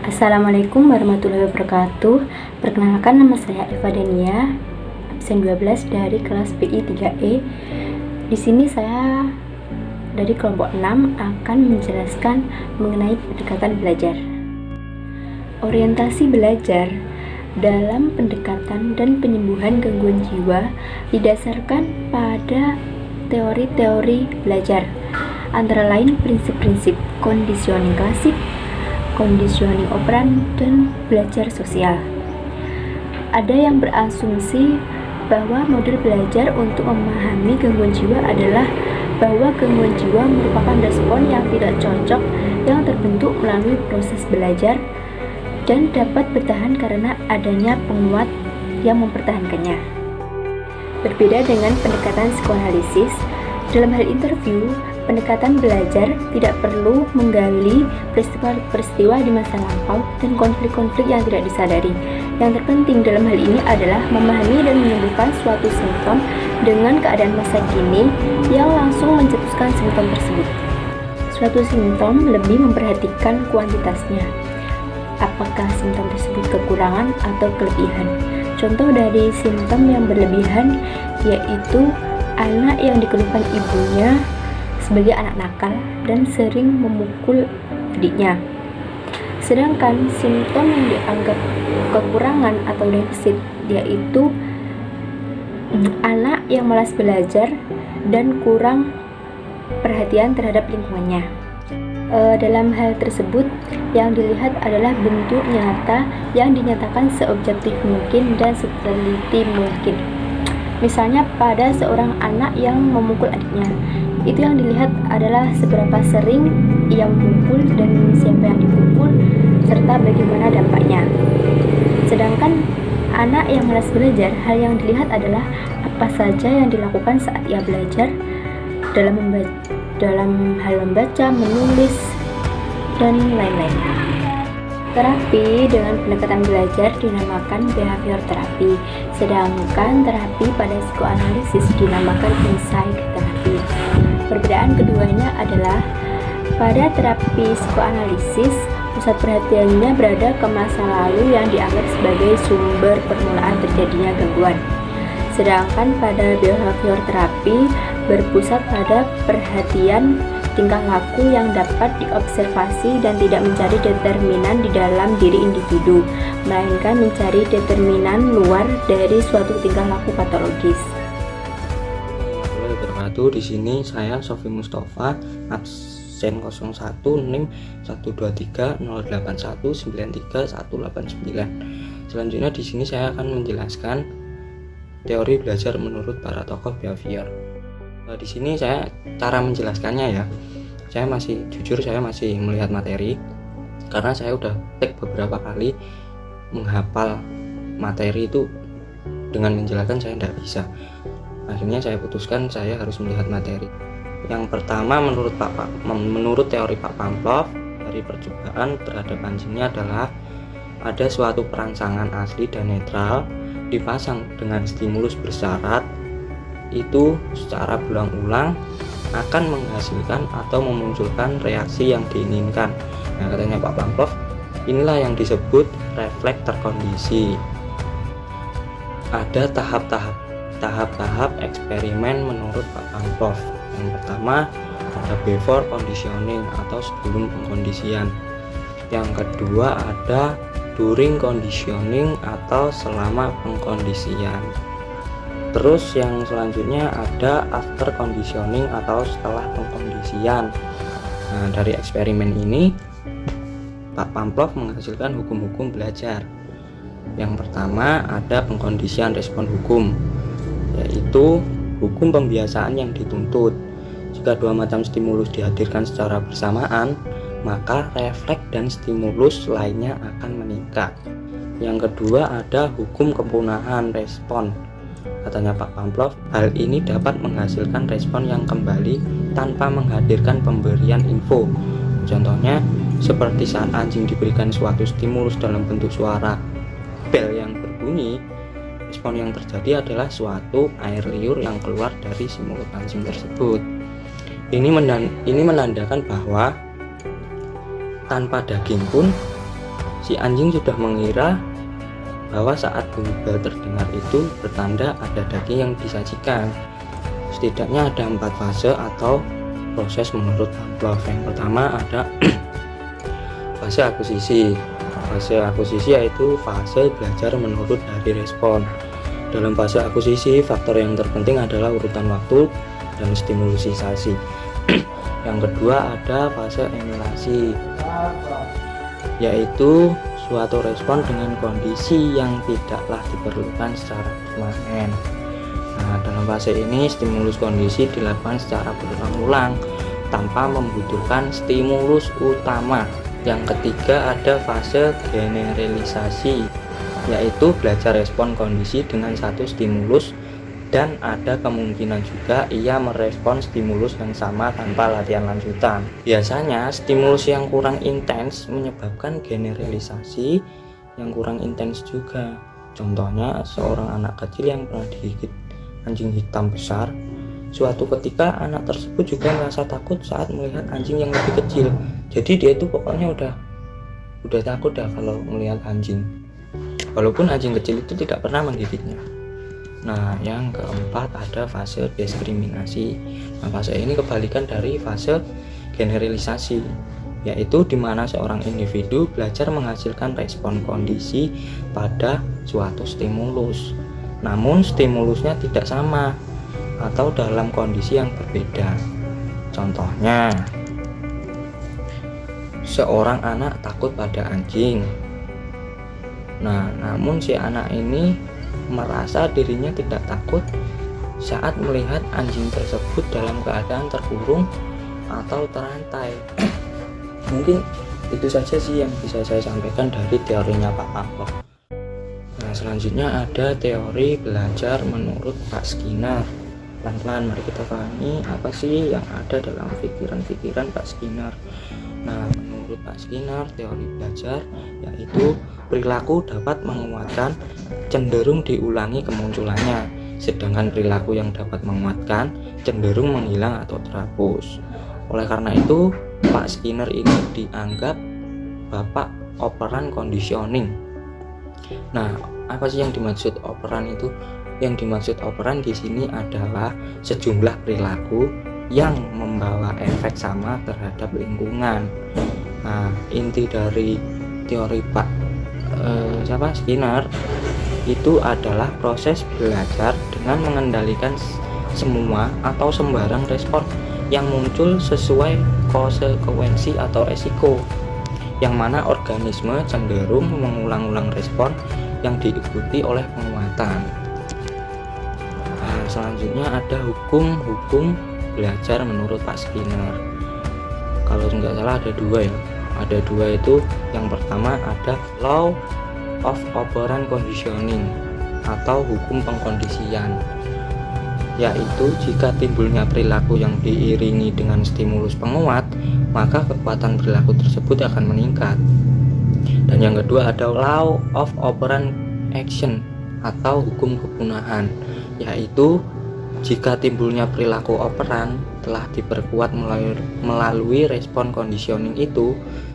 Assalamualaikum warahmatullahi wabarakatuh. Perkenalkan, nama saya Eva Dania, absen 12 dari kelas PI 3E. Di sini saya dari kelompok 6 akan menjelaskan mengenai pendekatan belajar. Orientasi belajar dalam pendekatan dan penyembuhan gangguan jiwa didasarkan pada teori-teori belajar, antara lain prinsip-prinsip conditioning klasik, conditioning operan, dan belajar sosial. Ada yang berasumsi bahwa model belajar untuk memahami gangguan jiwa adalah bahwa gangguan jiwa merupakan respon yang tidak cocok yang terbentuk melalui proses belajar dan dapat bertahan karena adanya penguat yang mempertahankannya. Berbeda dengan pendekatan psikoanalisis, dalam hal interview, pendekatan belajar tidak perlu menggali peristiwa-peristiwa di masa lampau dan konflik-konflik yang tidak disadari. Yang terpenting dalam hal ini adalah memahami dan menyembuhkan suatu simptom dengan keadaan masa kini yang langsung mencetuskan simptom tersebut. Suatu simptom lebih memperhatikan kuantitasnya. Apakah simptom tersebut kekurangan atau kelebihan? Contoh dari simptom yang berlebihan yaitu anak yang dikeluhkan ibunya sebagai anak nakal dan sering memukul adiknya. Sedangkan simptom yang dianggap kekurangan atau defisit yaitu anak yang malas belajar dan kurang perhatian terhadap lingkungannya. Dalam hal tersebut, yang dilihat adalah bentuk nyata yang dinyatakan seobjektif mungkin dan seteliti mungkin. Misalnya pada seorang anak yang memukul adiknya, itu yang dilihat adalah seberapa sering ia memukul dan siapa yang dipukul serta bagaimana dampaknya. Sedangkan anak yang malas belajar, hal yang dilihat adalah apa saja yang dilakukan saat ia belajar dalam hal membaca, menulis, dan lain-lain. Terapi dengan pendekatan belajar dinamakan behavior terapi, sedangkan terapi pada psikoanalisis dinamakan insight terapi. Perbedaan keduanya adalah pada terapi psikoanalisis, pusat perhatiannya berada ke masa lalu yang dianggap sebagai sumber permulaan terjadinya gangguan. Sedangkan pada behavior terapi berpusat pada perhatian tingkah laku yang dapat diobservasi dan tidak mencari determinan di dalam diri individu, melainkan mencari determinan luar dari suatu tingkah laku patologis. Di sini saya Sofi Mustafa, absen 01 NIM 12308193189. Selanjutnya di sini saya akan menjelaskan teori belajar menurut para tokoh behavior. Di sini saya cara menjelaskannya ya. Saya masih melihat materi karena saya udah take beberapa kali menghafal materi itu dengan menjelaskan saya tidak bisa. Akhirnya saya putuskan saya harus melihat materi. Yang pertama menurut teori Pak Pavlov, dari percobaan terhadap anjingnya adalah ada suatu perangsangan asli dan netral dipasang dengan stimulus bersyarat itu secara berulang-ulang akan menghasilkan atau memunculkan reaksi yang diinginkan. Nah, katanya Pak Pavlov, inilah yang disebut refleks terkondisi. Ada tahap-tahap eksperimen menurut Pak Pavlov. Yang pertama ada before conditioning atau sebelum pengkondisian. Yang kedua ada during conditioning atau selama pengkondisian. Terus yang selanjutnya ada after conditioning atau setelah pengkondisian. Nah, dari eksperimen ini Pak Pavlov menghasilkan hukum-hukum belajar. Yang pertama ada pengkondisian respon hukum, yaitu hukum pembiasaan yang dituntut. Jika dua macam stimulus dihadirkan secara bersamaan, maka refleks dan stimulus lainnya akan meningkat. Yang kedua ada hukum kepunahan respon. Katanya Pak Pavlov, hal ini dapat menghasilkan respon yang kembali tanpa menghadirkan pemberian info. Contohnya, seperti saat anjing diberikan suatu stimulus dalam bentuk suara bel yang berbunyi, respon yang terjadi adalah suatu air liur yang keluar dari si mulut anjing tersebut. Ini menandakan bahwa tanpa daging pun si anjing sudah mengira bahwa saat bunyi bel terdengar itu bertanda ada daging yang disajikan. Setidaknya ada 4 fase atau proses menurut Pavlov. Yang pertama ada fase akuisisi. Fase akuisisi yaitu fase belajar menurut dari respon. Dalam fase akuisisi, faktor yang terpenting adalah urutan waktu dan stimulusisasi. Yang kedua ada fase emulasi, yaitu suatu respon dengan kondisi yang tidaklah diperlukan secara permanen. Nah, dalam fase ini stimulus kondisi dilakukan secara berulang-ulang tanpa membutuhkan stimulus utama. Yang ketiga ada fase generalisasi, yaitu belajar respon kondisi dengan satu stimulus dan ada kemungkinan juga ia merespon stimulus yang sama tanpa latihan lanjutan. Biasanya stimulus yang kurang intens menyebabkan generalisasi yang kurang intens juga. Contohnya seorang anak kecil yang pernah digigit anjing hitam besar, suatu ketika anak tersebut juga merasa takut saat melihat anjing yang lebih kecil. Jadi dia itu pokoknya udah takut dah kalau melihat anjing, walaupun anjing kecil itu tidak pernah menggigitnya. Nah, yang keempat ada fase diskriminasi. Nah, fase ini kebalikan dari fase generalisasi, yaitu di mana seorang individu belajar menghasilkan respon kondisi pada suatu stimulus. Namun stimulusnya tidak sama atau dalam kondisi yang berbeda. Contohnya, seorang anak takut pada anjing. Nah, namun si anak ini merasa dirinya tidak takut saat melihat anjing tersebut dalam keadaan terkurung atau terantai. Mungkin itu saja sih yang bisa saya sampaikan dari teorinya Pak Pavlov. Nah, selanjutnya ada teori belajar menurut Pak Skinner. Pelan-pelan mari kita pahami apa sih yang ada dalam pikiran-pikiran Pak Skinner. Nah, menurut Pak Skinner, teori belajar yaitu perilaku dapat menguatkan cenderung diulangi kemunculannya, sedangkan perilaku yang dapat menguatkan cenderung menghilang atau terhapus. Oleh karena itu, Pak Skinner ini dianggap bapak operan conditioning. Nah, apa sih yang dimaksud operan itu? Yang dimaksud operan di sini adalah sejumlah perilaku yang membawa efek sama terhadap lingkungan. Nah, inti dari teori Pak Skinner itu adalah proses belajar dengan mengendalikan semua atau sembarang respon yang muncul sesuai konsekuensi atau resiko, yang mana organisme cenderung mengulang-ulang respon yang diikuti oleh penguatan. Nah, selanjutnya ada hukum belajar menurut Pak Skinner. Kalau nggak salah ada dua ya. Ada dua itu, yang pertama ada law of operant conditioning atau hukum pengkondisian, yaitu jika timbulnya perilaku yang diiringi dengan stimulus penguat, maka kekuatan perilaku tersebut akan meningkat. Dan yang kedua ada law of operant action atau hukum kepunahan, yaitu jika timbulnya perilaku operan telah diperkuat melalui respon conditioning itu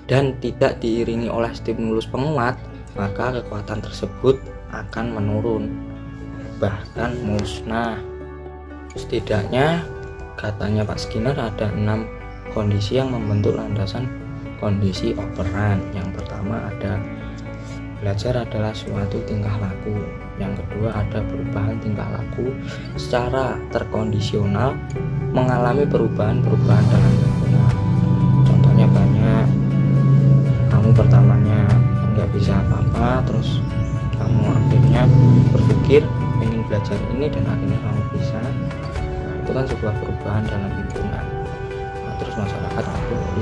dan tidak diiringi oleh stimulus penguat, maka kekuatan tersebut akan menurun, bahkan musnah. Setidaknya katanya Pak Skinner ada 6 kondisi yang membentuk landasan kondisi operan. Yang pertama ada belajar adalah suatu tingkah laku. Yang kedua ada perubahan tingkah laku secara terkondisional mengalami perubahan-perubahan dalam lingkungan. Contohnya banyak. Kamu pertamanya nggak bisa apa-apa, terus kamu akhirnya berpikir ingin belajar ini dan akhirnya kamu bisa. Nah, itu kan sebuah perubahan dalam lingkungan. Nah, terus masyarakat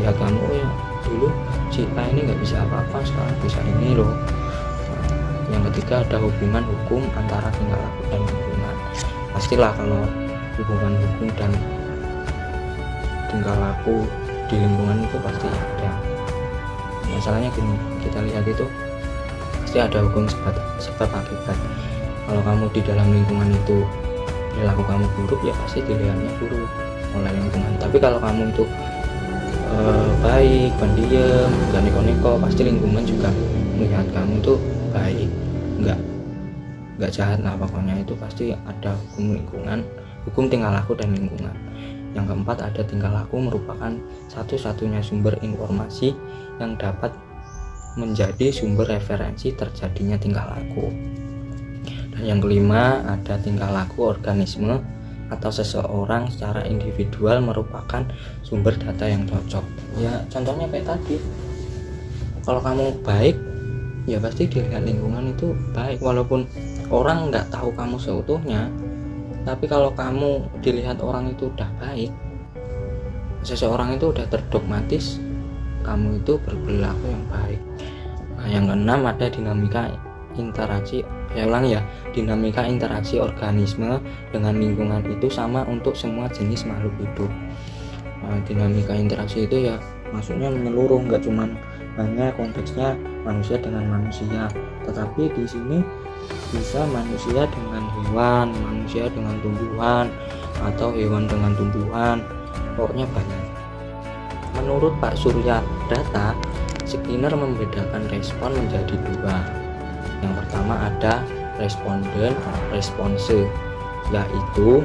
lihat kamu, oh ya dulu Cita ini nggak bisa apa-apa, sekarang bisa ini loh. Yang ketiga ada hubungan hukum antara tingkah laku dan lingkungan. Pastilah kalau hubungan hukum dan tingkah laku di lingkungan itu pasti ada. Masalahnya gini, kita lihat itu pasti ada hukum sebab akibat. Kalau kamu di dalam lingkungan itu perilaku kamu buruk, ya pasti dilihatnya buruk oleh lingkungan. Tapi kalau kamu itu baik, pendiam, gak neko-neko, pasti lingkungan juga melihat kamu tuh baik, nggak jahat lah pokoknya. Itu pasti ada hukum lingkungan, hukum tingkah laku dan lingkungan. Yang keempat, ada tingkah laku merupakan satu-satunya sumber informasi yang dapat menjadi sumber referensi terjadinya tingkah laku. Dan yang kelima, ada tingkah laku organisme atau seseorang secara individual merupakan sumber data yang cocok. Ya contohnya kayak tadi, kalau kamu baik ya pasti dilihat lingkungan itu baik, walaupun orang nggak tahu kamu seutuhnya, tapi kalau kamu dilihat orang itu udah baik, seseorang itu udah terdogmatis kamu itu berperilaku yang baik. Nah, yang keenam, ada dinamika interaksi. Dinamika interaksi organisme dengan lingkungan itu sama untuk semua jenis makhluk hidup. Nah, dinamika interaksi itu ya maksudnya menyeluruh, nggak cuma hanya konteksnya manusia dengan manusia, tetapi di sini bisa manusia dengan hewan, manusia dengan tumbuhan, atau hewan dengan tumbuhan, pokoknya banyak. Menurut Pak Surya Data, Skinner membedakan respon menjadi dua. Yang pertama ada responden, response, yaitu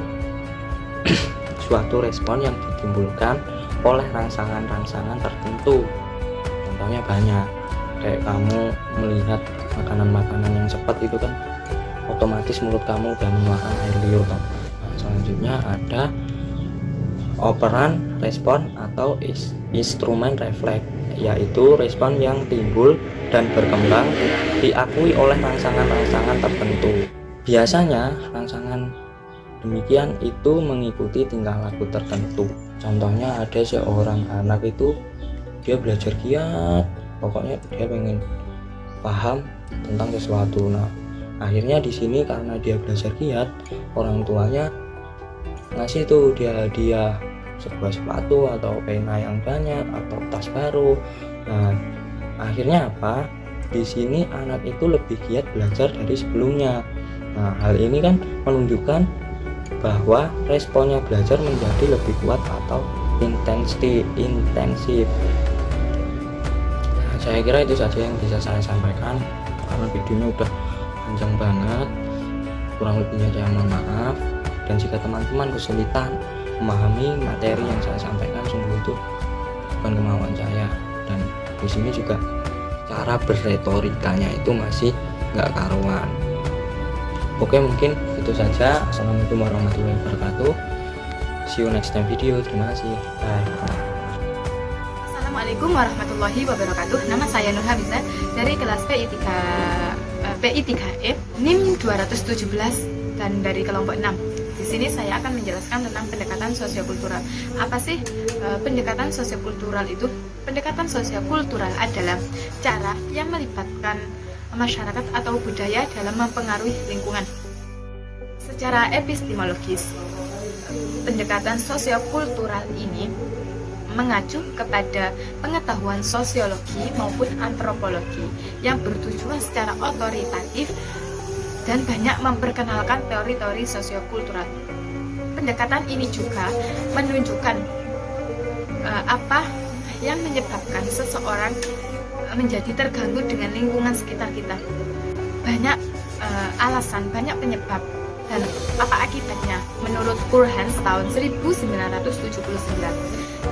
suatu respon yang ditimbulkan oleh rangsangan-rangsangan tertentu. Contohnya banyak, kayak kamu melihat makanan-makanan yang cepat itu kan otomatis mulut kamu udah mengeluarkan air liur kan. Nah, selanjutnya ada operan respon atau instrumen refleks, yaitu respon yang timbul dan berkembang diakui oleh rangsangan-rangsangan tertentu. Biasanya rangsangan demikian itu mengikuti tingkah laku tertentu. Contohnya ada seorang anak itu dia belajar giat, pokoknya dia pengen paham tentang sesuatu. Nah, akhirnya di sini karena dia belajar giat, orang tuanya ngasih tuh dia hadiah sebuah sepatu atau pena yang banyak atau tas baru. Nah, akhirnya apa? Di sini anak itu lebih giat belajar dari sebelumnya. Nah, hal ini kan menunjukkan bahwa responnya belajar menjadi lebih kuat atau intensif. Nah, saya kira itu saja yang bisa saya sampaikan karena videonya udah panjang banget. Kurang lebihnya saya mohon maaf, dan jika teman-teman kesulitan memahami materi yang saya sampaikan, sungguh itu bukan kemauan saya, dan di sini juga cara berretorikanya itu masih nggak karuan. Oke, mungkin itu saja. Assalamualaikum warahmatullahi wabarakatuh. See you next time video. Terima kasih. Bye. Assalamualaikum warahmatullahi wabarakatuh. Nama saya Nur Hamiza dari kelas PI3E NIM 217 dan dari kelompok 6. Di sini saya akan menjelaskan tentang pendekatan sosiokultural. Apa sih pendekatan sosiokultural itu? Pendekatan sosiokultural adalah cara yang melibatkan masyarakat atau budaya dalam mempengaruhi lingkungan. Secara epistemologis, pendekatan sosiokultural ini mengacu kepada pengetahuan sosiologi maupun antropologi yang bertujuan secara otoritatif dan banyak memperkenalkan teori-teori sosiokultural. Pendekatan ini juga menunjukkan apa yang menyebabkan seseorang menjadi terganggu dengan lingkungan sekitar kita. Banyak alasan, banyak penyebab, dan apa akibatnya. Menurut Kurhans tahun 1979,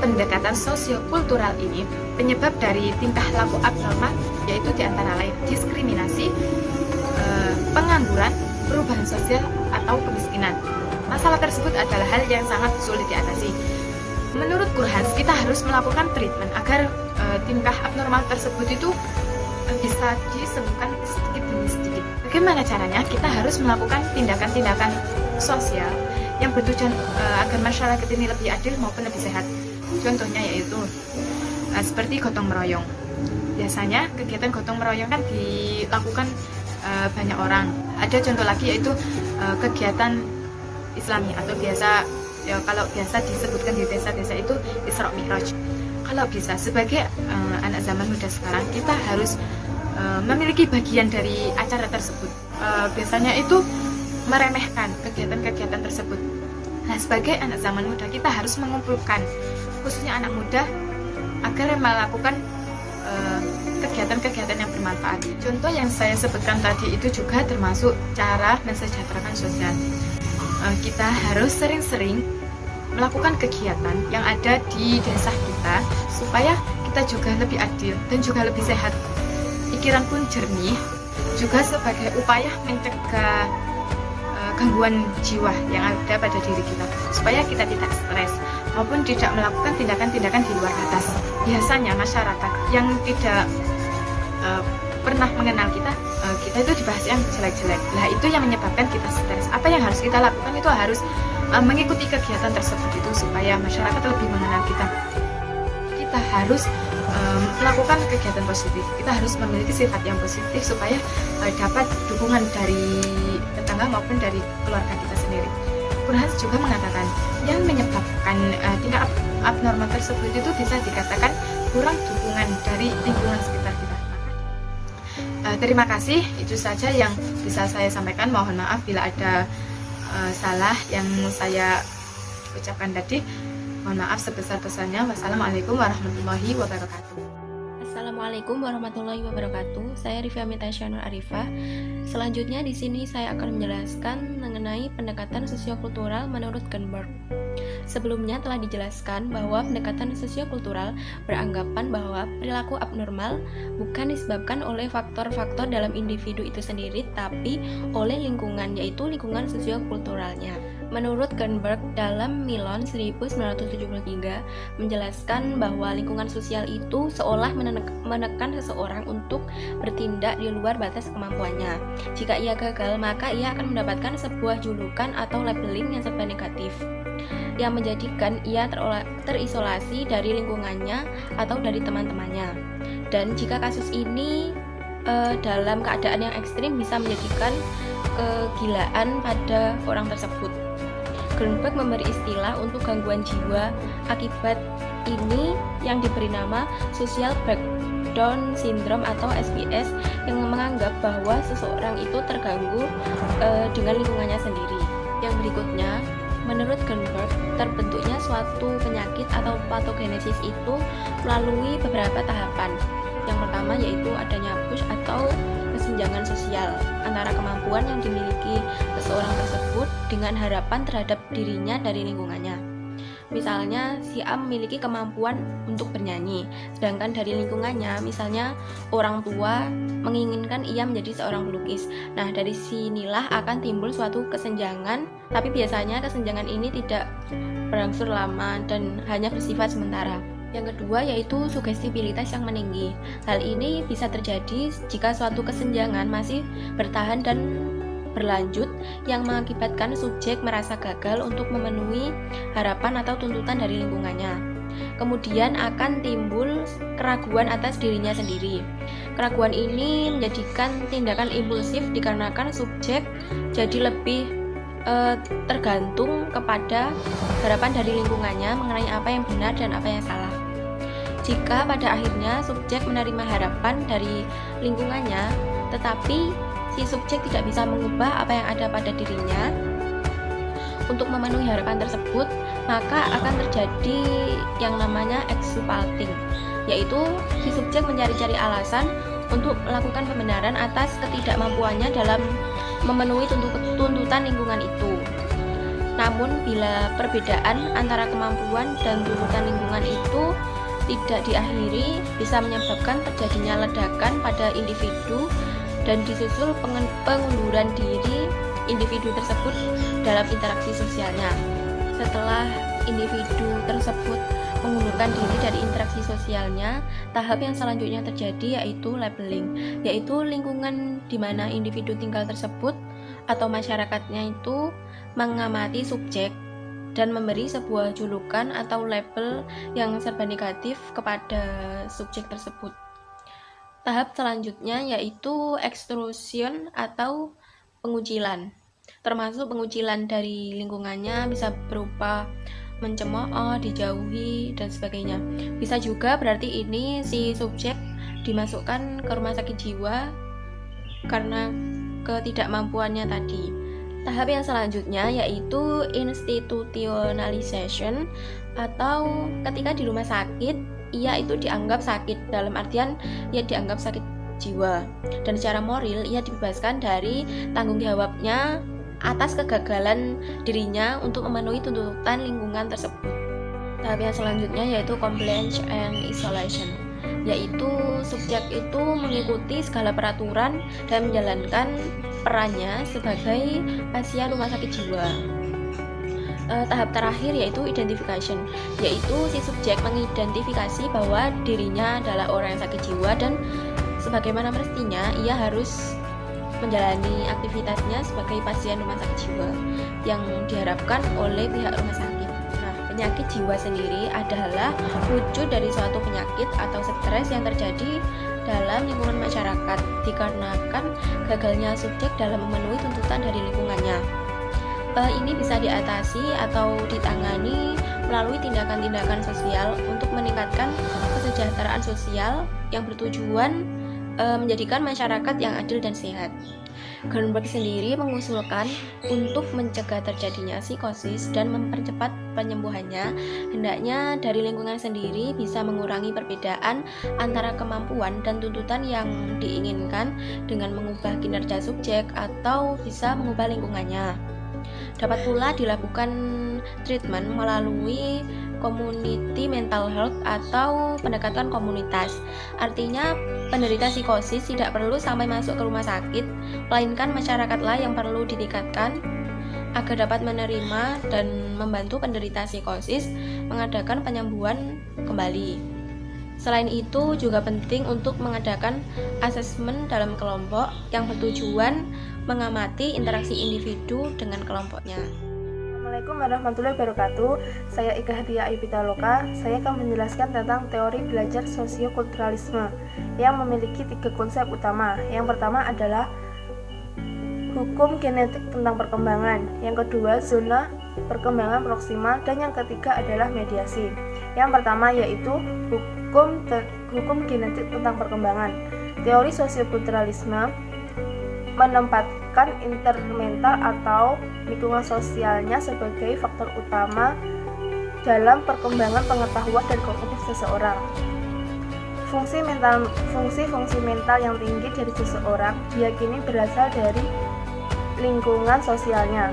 pendekatan sosiokultural ini penyebab dari tingkah laku abnormal, yaitu diantara lain diskriminasi, pengangguran, perubahan sosial, atau kemiskinan. Masalah tersebut adalah hal yang sangat sulit diatasi. Menurut Kurhans, kita harus melakukan treatment agar tingkah abnormal tersebut itu bisa disembuhkan sedikit demi sedikit. Bagaimana caranya? Kita harus melakukan tindakan-tindakan sosial yang bertujuan agar masyarakat ini lebih adil maupun lebih sehat. Contohnya yaitu seperti gotong meroyong. Biasanya kegiatan gotong meroyong kan dilakukan banyak orang. Ada contoh lagi yaitu kegiatan Islami atau kalau biasa disebutkan di desa-desa itu Isra Mi'raj. Kalau bisa sebagai anak zaman muda sekarang, kita harus memiliki bagian dari acara tersebut. Biasanya itu meremehkan kegiatan-kegiatan tersebut. Nah, sebagai anak zaman muda kita harus mengumpulkan khususnya anak muda agar melakukan kegiatan-kegiatan yang bermanfaat. bermanfaat. Contoh yang saya sebutkan tadi itu juga termasuk cara mensejahterakan sosial. Kita harus sering-sering melakukan kegiatan yang ada di desa kita supaya kita juga lebih adil dan juga lebih sehat. Pikiran pun jernih, juga sebagai upaya mencegah gangguan jiwa yang ada pada diri kita supaya kita tidak stres maupun tidak melakukan tindakan-tindakan di luar batas. Biasanya masyarakat yang tidak pernah mengenal kita itu dibahas yang jelek-jelek. Nah, itu yang menyebabkan kita stres. Apa yang harus kita lakukan itu harus mengikuti kegiatan tersebut itu supaya masyarakat lebih mengenal kita. Kita harus melakukan kegiatan positif. Kita harus memiliki sifat yang positif supaya dapat dukungan dari tetangga maupun dari keluarga kita sendiri. Burhan juga mengatakan yang menyebabkan tingkah abnormal tersebut itu bisa dikatakan kurang dukungan dari lingkungan sekitar kita. Terima kasih, itu saja yang bisa saya sampaikan. Mohon maaf bila ada salah yang saya ucapkan tadi. Mohon maaf sebesar-besarnya. Wassalamualaikum warahmatullahi wabarakatuh. Assalamualaikum warahmatullahi wabarakatuh. Saya Rifia Mitasyana Arifah. Selanjutnya di sini saya akan menjelaskan mengenai pendekatan sosiokultural menurut Gunberg. Sebelumnya telah dijelaskan bahwa pendekatan sosiokultural beranggapan bahwa perilaku abnormal bukan disebabkan oleh faktor-faktor dalam individu itu sendiri, tapi oleh lingkungan, yaitu lingkungan sosiokulturalnya. Menurut Gunberg dalam Milon 1973 menjelaskan bahwa lingkungan sosial itu seolah menekan seseorang untuk bertindak di luar batas kemampuannya. Jika ia gagal, maka ia akan mendapatkan sebuah julukan atau labeling yang serba negatif, yang menjadikan ia terisolasi dari lingkungannya atau dari teman-temannya. Dan jika kasus ini dalam keadaan yang ekstrim bisa menjadikan kegilaan pada orang tersebut. Gunberg memberi istilah untuk gangguan jiwa akibat ini yang diberi nama Social Breakdown Syndrome atau SBS, yang menganggap bahwa seseorang itu terganggu dengan lingkungannya sendiri. Yang berikutnya, menurut Gunberg, terbentuknya suatu penyakit atau patogenesis itu melalui beberapa tahapan. Yang pertama yaitu adanya push atau kesenjangan sosial antara kemampuan yang dimiliki seseorang tersebut dengan harapan terhadap dirinya dari lingkungannya. Misalnya, si A memiliki kemampuan untuk bernyanyi, sedangkan dari lingkungannya, misalnya orang tua menginginkan ia menjadi seorang pelukis. Nah, dari sinilah akan timbul suatu kesenjangan, tapi biasanya kesenjangan ini tidak berangsur lama dan hanya bersifat sementara. Yang kedua yaitu sugestibilitas yang meninggi. Hal ini bisa terjadi jika suatu kesenjangan masih bertahan dan berlanjut yang mengakibatkan subjek merasa gagal untuk memenuhi harapan atau tuntutan dari lingkungannya. Kemudian akan timbul keraguan atas dirinya sendiri. Keraguan ini menjadikan tindakan impulsif dikarenakan subjek jadi lebih tergantung kepada harapan dari lingkungannya mengenai apa yang benar dan apa yang salah. Jika pada akhirnya subjek menerima harapan dari lingkungannya, tetapi si subjek tidak bisa mengubah apa yang ada pada dirinya untuk memenuhi harapan tersebut, maka akan terjadi yang namanya exculpating, yaitu si subjek mencari-cari alasan untuk melakukan pembenaran atas ketidakmampuannya dalam memenuhi tuntutan lingkungan itu. Namun bila perbedaan antara kemampuan dan tuntutan lingkungan itu tidak diakhiri, bisa menyebabkan terjadinya ledakan pada individu dan disusul pengunduran diri individu tersebut dalam interaksi sosialnya. Setelah individu tersebut mengundurkan diri dari interaksi sosialnya, tahap yang selanjutnya terjadi yaitu labeling, yaitu lingkungan di mana individu tinggal tersebut atau masyarakatnya itu mengamati subjek dan memberi sebuah julukan atau label yang serba negatif kepada subjek tersebut. Tahap selanjutnya yaitu extrusion atau pengucilan, termasuk pengucilan dari lingkungannya bisa berupa mencemooh, dijauhi, dan sebagainya. Bisa juga berarti ini si subjek dimasukkan ke rumah sakit jiwa karena ketidakmampuannya tadi. Tahap yang selanjutnya yaitu institutionalization, atau ketika di rumah sakit ia itu dianggap sakit, dalam artian ia dianggap sakit jiwa, dan secara moral ia dibebaskan dari tanggung jawabnya atas kegagalan dirinya untuk memenuhi tuntutan lingkungan tersebut. Tahap yang selanjutnya yaitu compliance and isolation, yaitu subjek itu mengikuti segala peraturan dan menjalankan perannya sebagai pasien rumah sakit jiwa. Tahap terakhir yaitu identification, yaitu si subjek mengidentifikasi bahwa dirinya adalah orang yang sakit jiwa dan sebagaimana mestinya ia harus menjalani aktivitasnya sebagai pasien rumah sakit jiwa yang diharapkan oleh pihak rumah sakit. Nah, penyakit jiwa sendiri adalah wujud dari suatu penyakit atau stres yang terjadi dalam lingkungan masyarakat dikarenakan gagalnya subjek dalam memenuhi tuntutan dari lingkungannya. Ini bisa diatasi atau ditangani melalui tindakan-tindakan sosial untuk meningkatkan kesejahteraan sosial yang bertujuan menjadikan masyarakat yang adil dan sehat. Greenberg sendiri mengusulkan untuk mencegah terjadinya psikosis dan mempercepat penyembuhannya, hendaknya dari lingkungan sendiri bisa mengurangi perbedaan antara kemampuan dan tuntutan yang diinginkan dengan mengubah kinerja subjek atau bisa mengubah lingkungannya. Dapat pula dilakukan treatment melalui community mental health atau pendekatan komunitas. Artinya penderita psikosis tidak perlu sampai masuk ke rumah sakit, melainkan masyarakatlah yang perlu ditingkatkan agar dapat menerima dan membantu penderita psikosis mengadakan penyembuhan kembali. Selain itu juga penting untuk mengadakan asesmen dalam kelompok yang bertujuan mengamati interaksi individu dengan kelompoknya. Assalamualaikum warahmatullahi wabarakatuh. Saya Ika Hadiah Ipitaloka. Saya akan menjelaskan tentang teori belajar sosiokulturalisme yang memiliki 3 konsep utama. Yang pertama adalah hukum genetik tentang perkembangan. Yang kedua, zona perkembangan proksimal, dan yang ketiga adalah mediasi. Yang pertama yaitu hukum genetik tentang perkembangan. Teori sosiokulturalisme menempatkan intermental atau lingkungan sosialnya sebagai faktor utama dalam perkembangan pengetahuan dan kognitif seseorang. Fungsi-fungsi mental yang tinggi dari seseorang diyakini berasal dari lingkungan sosialnya.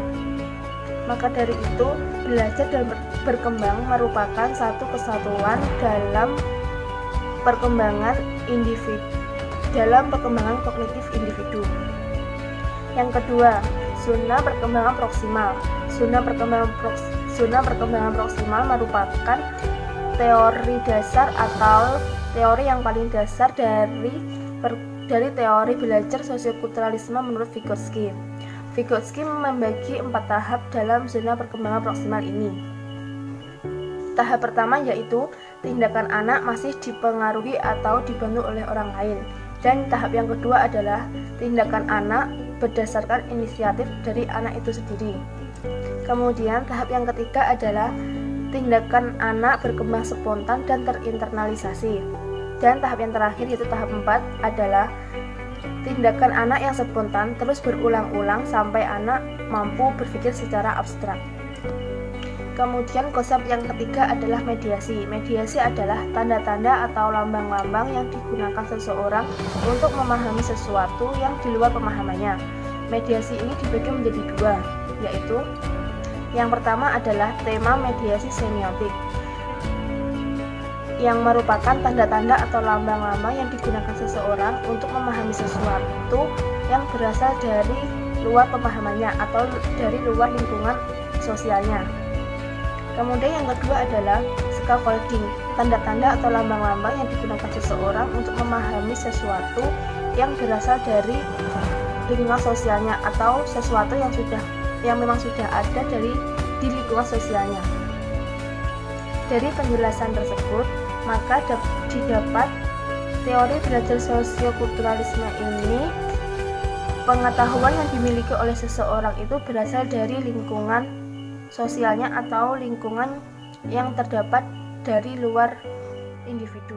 Maka dari itu, belajar dan berkembang merupakan satu kesatuan dalam perkembangan kognitif individu. Yang kedua, zona perkembangan proksimal. Zona perkembangan proksimal merupakan teori dasar atau teori yang paling dasar dari teori belajar sosiokulturalisme menurut Vygotsky. Vygotsky membagi 4 tahap dalam zona perkembangan proksimal ini. Tahap pertama yaitu tindakan anak masih dipengaruhi atau dibantu oleh orang lain. Dan tahap yang kedua adalah tindakan anak berdasarkan inisiatif dari anak itu sendiri. Kemudian tahap yang ketiga adalah tindakan anak berkembang spontan dan terinternalisasi. Dan tahap yang terakhir yaitu tahap 4 adalah tindakan anak yang spontan terus berulang-ulang sampai anak mampu berpikir secara abstrak. Kemudian konsep yang ketiga adalah mediasi. Mediasi adalah tanda-tanda atau lambang-lambang yang digunakan seseorang untuk memahami sesuatu yang di luar pemahamannya. Mediasi ini dibagi menjadi 2, yaitu yang pertama adalah tema mediasi semiotik, yang merupakan tanda-tanda atau lambang-lambang yang digunakan seseorang untuk memahami sesuatu yang berasal dari luar pemahamannya atau dari luar lingkungan sosialnya. Kemudian yang kedua adalah scaffolding, tanda-tanda atau lambang-lambang yang digunakan seseorang untuk memahami sesuatu yang berasal dari lingkungan sosialnya atau sesuatu yang memang sudah ada di lingkungan sosialnya. Dari penjelasan tersebut, maka didapat teori belajar sosiokulturalisme ini, pengetahuan yang dimiliki oleh seseorang itu berasal dari lingkungan sosialnya atau lingkungan yang terdapat dari luar individu.